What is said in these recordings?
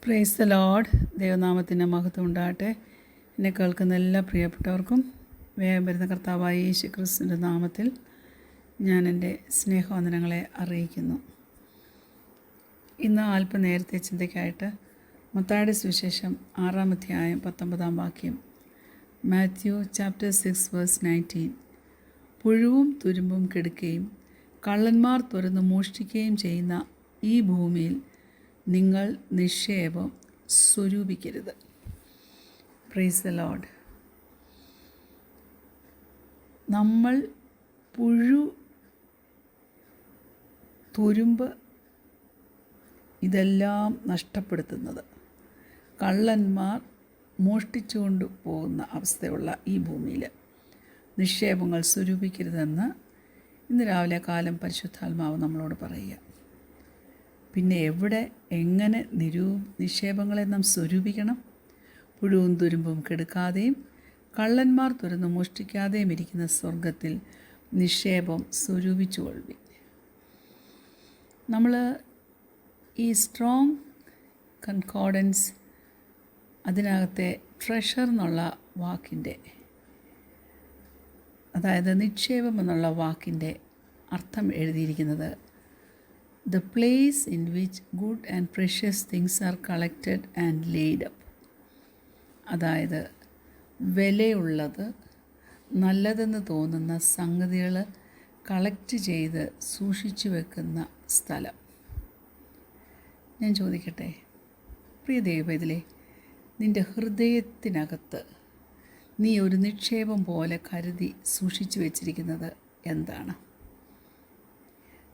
Praise the Lord. ദൈവനാമത്തിൻ്റെ മഹത്വം ഉണ്ടാകട്ടെ. എന്നെ കേൾക്കുന്ന എല്ലാ പ്രിയപ്പെട്ടവർക്കും വേഗം വരുന്ന കർത്താവായ യേശു ക്രിസ്തുവിൻ്റെ നാമത്തിൽ ഞാൻ എൻ്റെ സ്നേഹവന്ദനങ്ങളെ അറിയിക്കുന്നു. ഇന്ന് അല്പം നേരത്തെ ചിന്തയ്ക്കായിട്ട് മത്തായിയുടെ സുവിശേഷം 6-ാം അധ്യായം 19-ാം വാക്യം, മാത്യു ചാപ്റ്റർ 6 വേഴ്സ് 19. പുഴുവും തുരുമ്പും കെടുക്കുകയും കള്ളന്മാർ തുറന്ന് മോഷ്ടിക്കുകയും ചെയ്യുന്ന ഈ ഭൂമിയിൽ നിങ്ങൾ നിക്ഷേപം സ്വരൂപിക്കരുത്. Praise the Lord. നമ്മൾ പുഴു, തുരുമ്പ് ഇതെല്ലാം നഷ്ടപ്പെടുത്തുന്നത്, കള്ളന്മാർ മോഷ്ടിച്ചുകൊണ്ട് പോകുന്ന അവസ്ഥയുള്ള ഈ ഭൂമിയിൽ നിക്ഷേപങ്ങൾ സ്വരൂപിക്കരുതെന്ന് ഇന്ന് രാവിലെ കാലം പരിശുദ്ധാത്മാവ് നമ്മളോട് പറയുക. പിന്നെ എവിടെ, എങ്ങനെ നിക്ഷേപങ്ങളെ നാം സ്വരൂപിക്കണം? പുഴുവും തുരുമ്പും കെടുക്കാതെയും കള്ളന്മാർ തുറന്ന് മോഷ്ടിക്കാതെയും ഇരിക്കുന്ന സ്വർഗത്തിൽ നിക്ഷേപം സ്വരൂപിച്ചുകൊള്ളി. നമ്മൾ ഈ സ്ട്രോങ് കൺകോർഡൻസ്, അതിനകത്തെ ട്രഷർ എന്നുള്ള വാക്കിൻ്റെ, അതായത് നിക്ഷേപം എന്നുള്ള വാക്കിൻ്റെ അർത്ഥം എഴുതിയിരിക്കുന്നത് the place in which good and precious things are collected and laid up. അതായത് വിലയുള്ളത്, നല്ലതെന്ന് തോന്നുന്ന സംഗതികൾ കളക്ട് ചെയ്ത് സൂക്ഷിച്ചു വെക്കുന്ന സ്ഥലം. ഞാൻ ചോദിക്കട്ടെ, പ്രിയ ദൈവത്തിലെ, നിൻ്റെ ഹൃദയത്തിനകത്ത് നീ ഒരു നിക്ഷേപം പോലെ കരുതി സൂക്ഷിച്ചു വെച്ചിരിക്കുന്നത് എന്താണ്?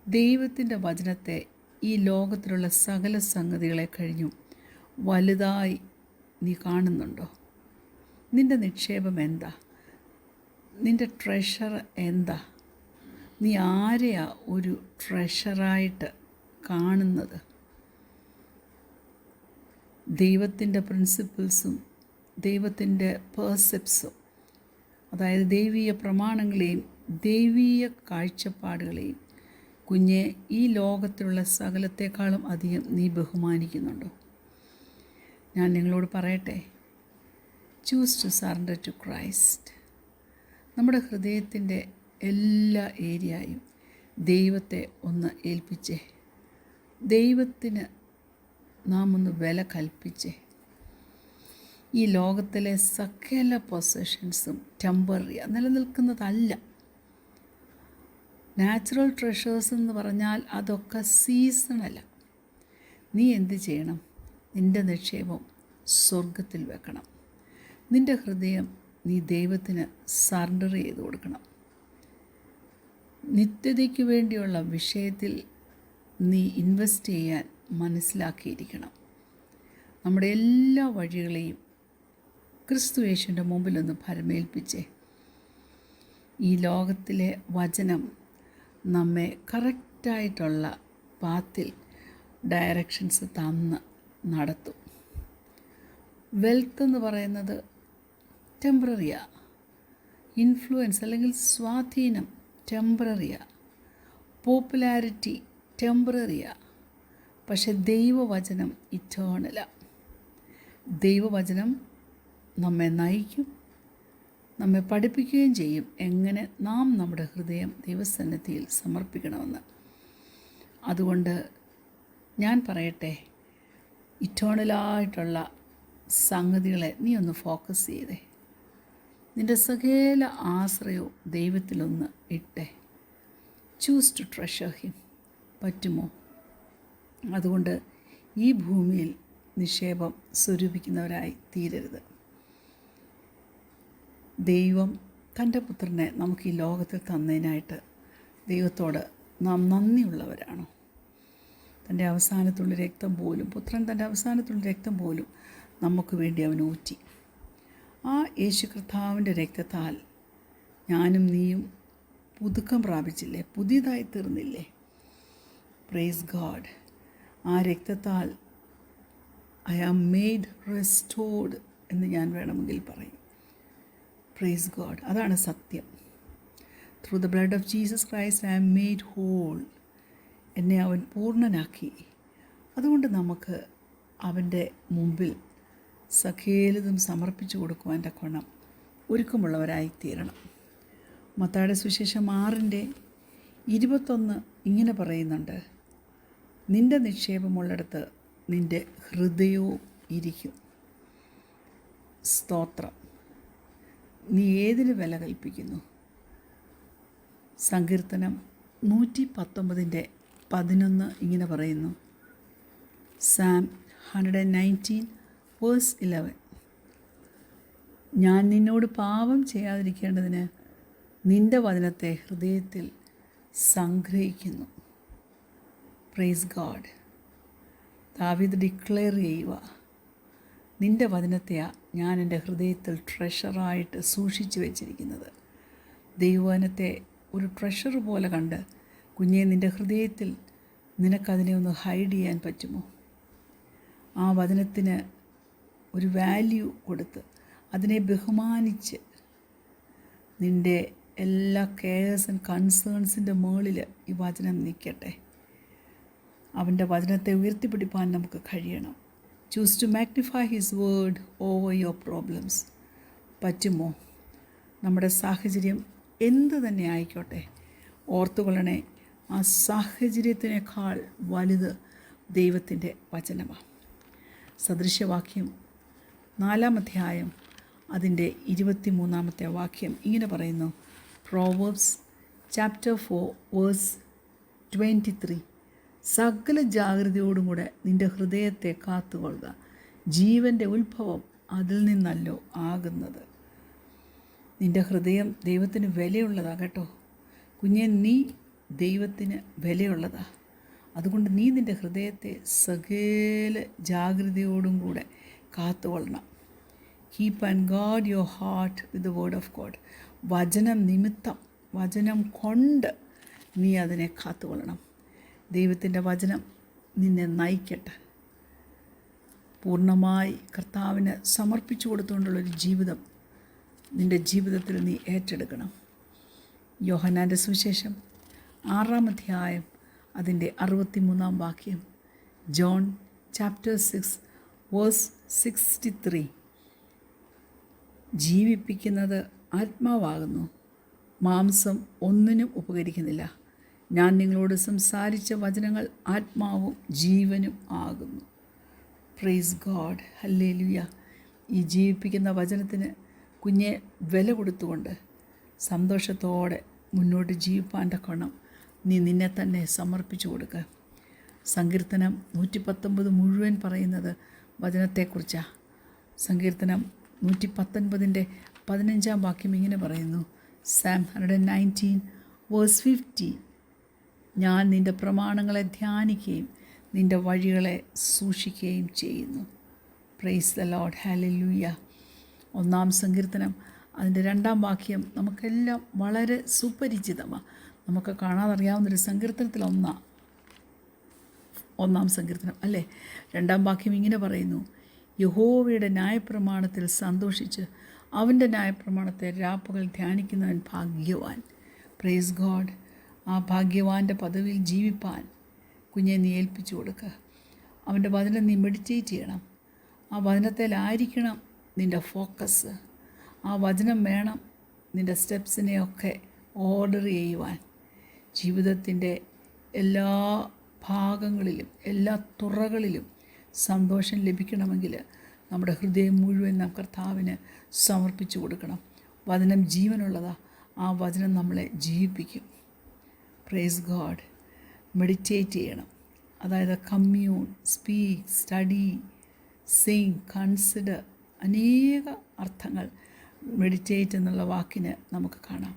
ദൈവത്തിൻ്റെ വചനത്തെ ഈ ലോകത്തിലുള്ള സകല സംഗതികളെ കഴിഞ്ഞും വലുതായി നീ കാണുന്നുണ്ടോ? നിൻ്റെ നിക്ഷേപം എന്താ? നിൻ്റെ ട്രഷർ എന്താ? നീ ആരെയാ ഒരു ട്രഷറായിട്ട് കാണുന്നത്? ദൈവത്തിൻ്റെ പ്രിൻസിപ്പിൾസും ദൈവത്തിൻ്റെ പേഴ്സെപ്സും, അതായത് ദൈവീയ പ്രമാണങ്ങളെയും ദൈവീയ കാഴ്ചപ്പാടുകളെയും കുഞ്ഞെ ഈ ലോകത്തിലുള്ള സകലത്തെക്കാളും അധികം നീ ബഹുമാനിക്കുന്നുണ്ടോ? ഞാൻ നിങ്ങളോട് പറയട്ടെ, choose to surrender to Christ. നമ്മുടെ ഹൃദയത്തിൻ്റെ എല്ലാ ഏരിയയും ദൈവത്തെ ഒന്ന് ഏൽപ്പിച്ചേ. ദൈവത്തിന് നാം ഒന്ന് വില കൽപ്പിച്ചേ. ഈ ലോകത്തിലെ സകല പൊസഷൻസും ടെമ്പററി, നിലനിൽക്കുന്നതല്ല. നാച്ചുറൽ ട്രഷേഴ്സ് എന്ന് പറഞ്ഞാൽ അതൊക്കെ സീസണല്ല. നീ എന്ത് ചെയ്യണം? നിൻ്റെ നിക്ഷേപം സ്വർഗത്തിൽ വെക്കണം. നിൻ്റെ ഹൃദയം നീ ദൈവത്തിന് സറണ്ടർ ചെയ്ത് കൊടുക്കണം. നിത്യതയ്ക്ക് വേണ്ടിയുള്ള വിഷയത്തിൽ നീ ഇൻവെസ്റ്റ് ചെയ്യാൻ മനസ്സിലാക്കിയിരിക്കണം. നമ്മുടെ എല്ലാ വഴികളെയും ക്രിസ്തു യേശുവിൻ്റെ മുമ്പിലൊന്ന് ഭരമേൽപ്പിച്ചേ. ഈ ലോകത്തിലെ വചനം നമ്മെ കറക്റ്റായിട്ടുള്ള പാത്തിൽ ഡയറക്ഷൻസ് തന്ന് നടത്തും. വെൽത്ത് എന്ന് പറയുന്നത് ടെമ്പററിയാണ്. ഇൻഫ്ലുവൻസ് അല്ലെങ്കിൽ സ്വാധീനം ടെമ്പററിയാണ്. പോപ്പുലാരിറ്റി ടെമ്പററിയാണ്. പക്ഷെ ദൈവവചനം ഇറ്റേണലാണ്. ദൈവവചനം നമ്മെ നയിക്കും, നമ്മെ പഠിപ്പിക്കുകയും ചെയ്യും എങ്ങനെ നാം നമ്മുടെ ഹൃദയം ദൈവസന്നിധിയിൽ സമർപ്പിക്കണമെന്ന്. അതുകൊണ്ട് ഞാൻ പറയട്ടെ, ഇറ്റേണലായിട്ടുള്ള സംഗതികളെ നീ ഒന്ന് ഫോക്കസ് ചെയ്തേ. നിൻ്റെ സകല ആശ്രയവും ദൈവത്തിലൊന്ന് ഇട്ടേ. Choose to treasure him. പറ്റുമോ? അതുകൊണ്ട് ഈ ഭൂമിയിൽ നിക്ഷേപം സ്വരൂപിക്കുന്നവരായി തീരരുത്. ദൈവം തൻ്റെ പുത്രനെ നമുക്ക് ഈ ലോകത്തിൽ തന്നതിനായിട്ട് ദൈവത്തോട് നാം നന്ദിയുള്ളവരാണോ? തൻ്റെ അവസാനത്തുള്ള രക്തം പോലും, പുത്രൻ തൻ്റെ അവസാനത്തുള്ള രക്തം പോലും നമുക്ക് വേണ്ടി അവൻ ഊറ്റി. ആ യേശു കർത്താവിൻ്റെ രക്തത്താൽ ഞാനും നീയും പുതുക്കം പ്രാപിച്ചില്ലേ? പുതിയതായി തീർന്നില്ലേ? Praise God. ആ രക്തത്താൽ ഐ ആം മെയ്ഡ് റെസ്റ്റോർഡ് എന്ന് ഞാൻ വേണമെങ്കിൽ പറയും. Praise God. അതാണ് സത്യം. Through the blood of Jesus Christ I am made whole. എന്നെ അവൻ പൂർണ്ണനാക്കി. അതുകൊണ്ട് നമുക്ക് അവൻ്റെ മുമ്പിൽ സകലതും സമർപ്പിച്ചു കൊടുക്കുവാൻ തക്കവണ്ണം ഒരുക്കമുള്ളവരായി തീരണം. മത്തായിയുടെ സുവിശേഷം 6:21 ഇങ്ങനെ പറയുന്നുണ്ട്, നിൻ്റെ നിക്ഷേപമുള്ളിടത്ത് നിൻ്റെ ഹൃദയവും ഇരിക്കും. സ്തോത്രം. നീ ഏതിന് വില കൽപ്പിക്കുന്നു? സങ്കീർത്തനം 119:11 ഇങ്ങനെ പറയുന്നു. സാം 119:11 ഞാൻ നിന്നോട് പാപം ചെയ്യാതിരിക്കേണ്ടതിന് നിൻ്റെ വചനത്തെ ഹൃദയത്തിൽ സംഗ്രഹിക്കുന്നു. Praise God. ദാവീദ് ഡിക്ലെയർ ചെയ്യുക, നിൻ്റെ വചനത്തെയാണ് ഞാൻ എൻ്റെ ഹൃദയത്തിൽ ട്രഷറായിട്ട് സൂക്ഷിച്ചു വെച്ചിരിക്കുന്നത്. ദൈവവചനത്തെ ഒരു ട്രഷർ പോലെ കണ്ട് കുഞ്ഞെ, നിൻ്റെ ഹൃദയത്തിൽ നിനക്കതിനെ ഒന്ന് ഹൈഡ് ചെയ്യാൻ പറ്റുമോ? ആ വചനത്തിന് ഒരു വാല്യൂ കൊടുത്ത് അതിനെ ബഹുമാനിച്ച് നിൻ്റെ എല്ലാ കെയർസ് ആൻഡ് കൺസേൺസിൻ്റെ മുകളിൽ ഈ വചനം നിൽക്കട്ടെ. അവൻ്റെ വചനത്തെ ഉയർത്തിപ്പിടിപ്പാൻ നമുക്ക് കഴിയണം. Choose to magnify his word over your problems. പറ്റുമോ? നമ്മുടെ സാഹചര്യം എന്ത് തന്നെ ആയിക്കോട്ടെ, ഓർത്തുകൊള്ളണേ, ആ സാഹചര്യത്തിനേക്കാൾ വലുത് ദൈവത്തിൻ്റെ വചനമാണ്. സദൃശ്യവാക്യം 4-ാം അധ്യായം അതിൻ്റെ 23-ാമത്തെ വാക്യം ഇങ്ങനെ പറയുന്നു. പ്രോവേർബ്സ് ചാപ്റ്റർ 4:23 സകല ജാഗ്രതയോടും കൂടെ നിൻ്റെ ഹൃദയത്തെ കാത്തുകൊള്ളുക, ജീവൻ്റെ ഉത്ഭവം അതിൽ നിന്നല്ലോ ആകുന്നത്. നിൻ്റെ ഹൃദയം ദൈവത്തിന് വിലയുള്ളതാണ് കേട്ടോ കുഞ്ഞെ, നീ ദൈവത്തിന് വിലയുള്ളതാണ്. അതുകൊണ്ട് നീ നിൻ്റെ ഹൃദയത്തെ സകല ജാഗ്രതയോടും കൂടെ കാത്തുകൊള്ളണം. Keep and guard your heart with the word of God. വചനം നിമിത്തം, വചനം കൊണ്ട് നീ അതിനെ കാത്തുകൊള്ളണം. ദൈവത്തിൻ്റെ വചനം നിന്നെ നയിക്കട്ടെ. പൂർണ്ണമായി കർത്താവിന് സമർപ്പിച്ചു കൊടുത്തുകൊണ്ടുള്ളൊരു ജീവിതം നിൻ്റെ ജീവിതത്തിൽ നീ ഏറ്റെടുക്കണം. യോഹന്നാൻ്റെ സുവിശേഷം 6-ാം അധ്യായം അതിൻ്റെ 63-ാം വാക്യം. ജോൺ ചാപ്റ്റർ 6:63 ജീവിപ്പിക്കുന്നത് ആത്മാവാകുന്നു, മാംസം ഒന്നിനും ഉപകരിക്കുന്നില്ല. ഞാൻ നിങ്ങളോട് സംസാരിച്ച വചനങ്ങൾ ആത്മാവും ജീവനും ആകുന്നു. Praise God. ഹല്ലേലൂയ. ഈ ജീവിപ്പിക്കുന്ന വചനത്തിന് കുഞ്ഞെ വില കൊടുത്തുകൊണ്ട് സന്തോഷത്തോടെ മുന്നോട്ട് ജീവിപ്പാൻ തക്കവണ്ണം നീ നിന്നെ തന്നെ സമർപ്പിച്ചു കൊടുക്കുക. സങ്കീർത്തനം 119 മുഴുവൻ പറയുന്നത് വചനത്തെക്കുറിച്ചാണ്. സങ്കീർത്തനം 119:15 വാക്യം ഇങ്ങനെ പറയുന്നു. സാം 119:50 ഞാൻ നിൻ്റെ പ്രമാണങ്ങളെ ധ്യാനിക്കുകയും നിൻ്റെ വഴികളെ സൂക്ഷിക്കുകയും ചെയ്യുന്നു. Praise the Lord. ഹല്ലേലൂയ. 1-ാം സങ്കീർത്തനം അതിൻ്റെ 2-ാം വാക്യം നമുക്കെല്ലാം വളരെ സുപരിചിതമാണ്. നമുക്ക് കാണാതറിയാവുന്നൊരു സങ്കീർത്തനത്തിൽ 1-ാം സങ്കീർത്തനം അല്ലേ. 2-ാം വാക്യം ഇങ്ങനെ പറയുന്നു. യഹോവയുടെ ന്യായപ്രമാണത്തിൽ സന്തോഷിച്ച് അവൻ്റെ ന്യായപ്രമാണത്തെ രാപ്പകൽ ധ്യാനിക്കുന്നവൻ ഭാഗ്യവാൻ. Praise God. ആ ഭാഗ്യവാൻ്റെ പദവിയിൽ ജീവിപ്പാൻ കുഞ്ഞെ നീ ഏൽപ്പിച്ചു കൊടുക്കുക. അവൻ്റെ വചനം നീ മെഡിറ്റേറ്റ് ചെയ്യണം. ആ വചനത്തിലായിരിക്കണം നിൻ്റെ ഫോക്കസ്. ആ വചനം വേണം നിൻ്റെ സ്റ്റെപ്സിനെയൊക്കെ ഓർഡർ ചെയ്യുവാൻ. ജീവിതത്തിൻ്റെ എല്ലാ ഭാഗങ്ങളിലും എല്ലാ തുറകളിലും സന്തോഷം ലഭിക്കണമെങ്കിൽ നമ്മുടെ ഹൃദയം മുഴുവൻ നാം കർത്താവിന് സമർപ്പിച്ചു കൊടുക്കണം. വചനം ജീവനുള്ളതാണ്. ആ വചനം നമ്മളെ ജീവിപ്പിക്കും. Praise God. മെഡിറ്റേറ്റ് ചെയ്യണം. അതായത് commune, speak, study, Singh, consider, അനേക അർത്ഥങ്ങൾ മെഡിറ്റേറ്റ് എന്നുള്ള വാക്കിന് നമുക്ക് കാണാം.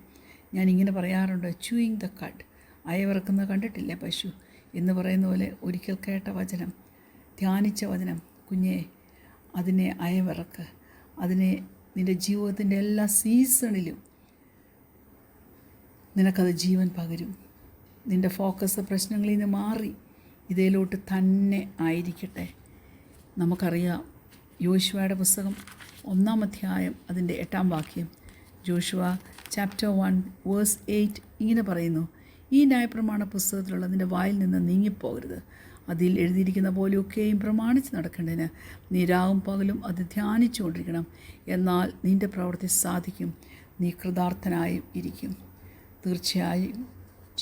ഞാനിങ്ങനെ പറയാറുണ്ട്, ചൂയിങ് ദ കഡ്. അയവിറക്കുന്നത് കണ്ടിട്ടില്ലേ പശു എന്ന് പറയുന്ന പോലെ ഒരിക്കൽ കേട്ട വചനം, ധ്യാനിച്ച വചനം കുഞ്ഞെ അതിനെ അയവിറക്ക്. അതിനെ നിൻ്റെ ജീവിതത്തിൻ്റെ എല്ലാ സീസണിലും നിനക്കത് ജീവൻ പകരും. നിൻ്റെ ഫോക്കസ് പ്രശ്നങ്ങളിൽ നിന്ന് മാറി ഇതിലോട്ട് തന്നെ ആയിരിക്കട്ടെ. നമുക്കറിയാം യോശുവയുടെ പുസ്തകം 1-ാം അധ്യായം അതിൻ്റെ 8-ാം വാക്യം. ജോഷുവ ചാപ്റ്റർ 1:8 ഇങ്ങനെ പറയുന്നു. ഈ ന്യായപ്രമാണ പുസ്തകത്തിലുള്ള നിൻ്റെ വായിൽ നിന്ന് നീങ്ങിപ്പോകരുത്. അതിൽ എഴുതിയിരിക്കുന്ന പോലെയൊക്കെയും പ്രമാണിച്ച് നടക്കേണ്ടതിന് നീ രാവും പകലും അത് ധ്യാനിച്ചു കൊണ്ടിരിക്കണം. എന്നാൽ നിൻ്റെ പ്രവൃത്തി സാധിക്കും, നീ കൃതാർത്ഥനായും ഇരിക്കും. തീർച്ചയായും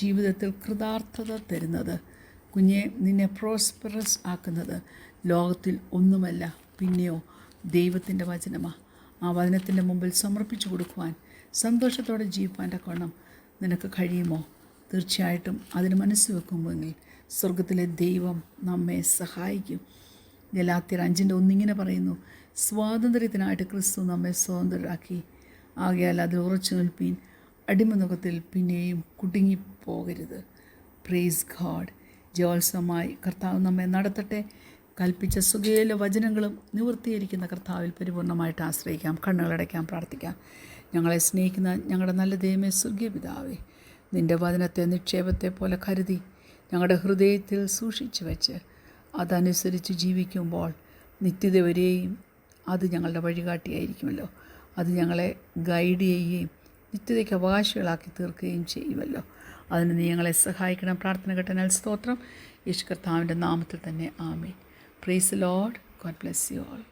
ജീവിതത്തിൽ കൃതാർത്ഥത തരുന്നത്, കുഞ്ഞെ നിന്നെ പ്രോസ്പെറസ് ആക്കുന്നത് ലോകത്തിൽ ഒന്നുമല്ല, പിന്നെയോ ദൈവത്തിൻ്റെ വചനമാണ്. ആ വചനത്തിൻ്റെ മുമ്പിൽ സമർപ്പിച്ചു കൊടുക്കുവാൻ, സന്തോഷത്തോടെ ജീവിപ്പാൻ തക്കവണ്ണം നിനക്ക് കഴിയുമോ? തീർച്ചയായിട്ടും അതിന് മനസ്സ് വെക്കുമെങ്കിൽ സ്വർഗത്തിലെ ദൈവം നമ്മെ സഹായിക്കും. ഗലാത്യർ 5:1 ഇങ്ങനെ പറയുന്നു, സ്വാതന്ത്ര്യത്തിനായിട്ട് ക്രിസ്തു നമ്മെ സ്വതന്ത്രരാക്കി. ആകയാൽ അതിൽ ഉറച്ചു നിൽപ്പീൻ, അടിമനുഖത്തിൽ പിന്നെയും കുടുങ്ങിപ്പോകരുത്. Praise God. ജയോത്സവമായി കർത്താവ് നമ്മെ നടത്തട്ടെ. കൽപ്പിച്ച സുഖേല വചനങ്ങളും നിവൃത്തിയിരിക്കുന്ന കർത്താവിൽ പരിപൂർണമായിട്ട് ആശ്രയിക്കാം. കണ്ണുകളടയ്ക്കാം, പ്രാർത്ഥിക്കാം. ഞങ്ങളെ സ്നേഹിക്കുന്ന ഞങ്ങളുടെ നല്ല ദൈവമേ, സ്വർഗീയ പിതാവേ, നിൻ്റെ വചനത്തെ നിക്ഷേപത്തെ പോലെ കരുതി ഞങ്ങളുടെ ഹൃദയത്തിൽ സൂക്ഷിച്ചു വെച്ച് അതനുസരിച്ച് ജീവിക്കുമ്പോൾ നിത്യത വരെയും അത് ഞങ്ങളുടെ വഴികാട്ടിയായിരിക്കുമല്ലോ. അത് ഞങ്ങളെ ഗൈഡ് ചെയ്യുകയും നിത്യതയ്ക്ക് അവകാശികളാക്കി തീർക്കുകയും ചെയ്യുമല്ലോ. അതിന് നീ ഞങ്ങളെ സഹായിക്കണം. പ്രാർത്ഥന കേട്ടതിനാൽ സ്തോത്രം. യേശു കർത്താവിൻ്റെ നാമത്തിൽ തന്നെ ആമേൻ. Praise the Lord. God bless you all.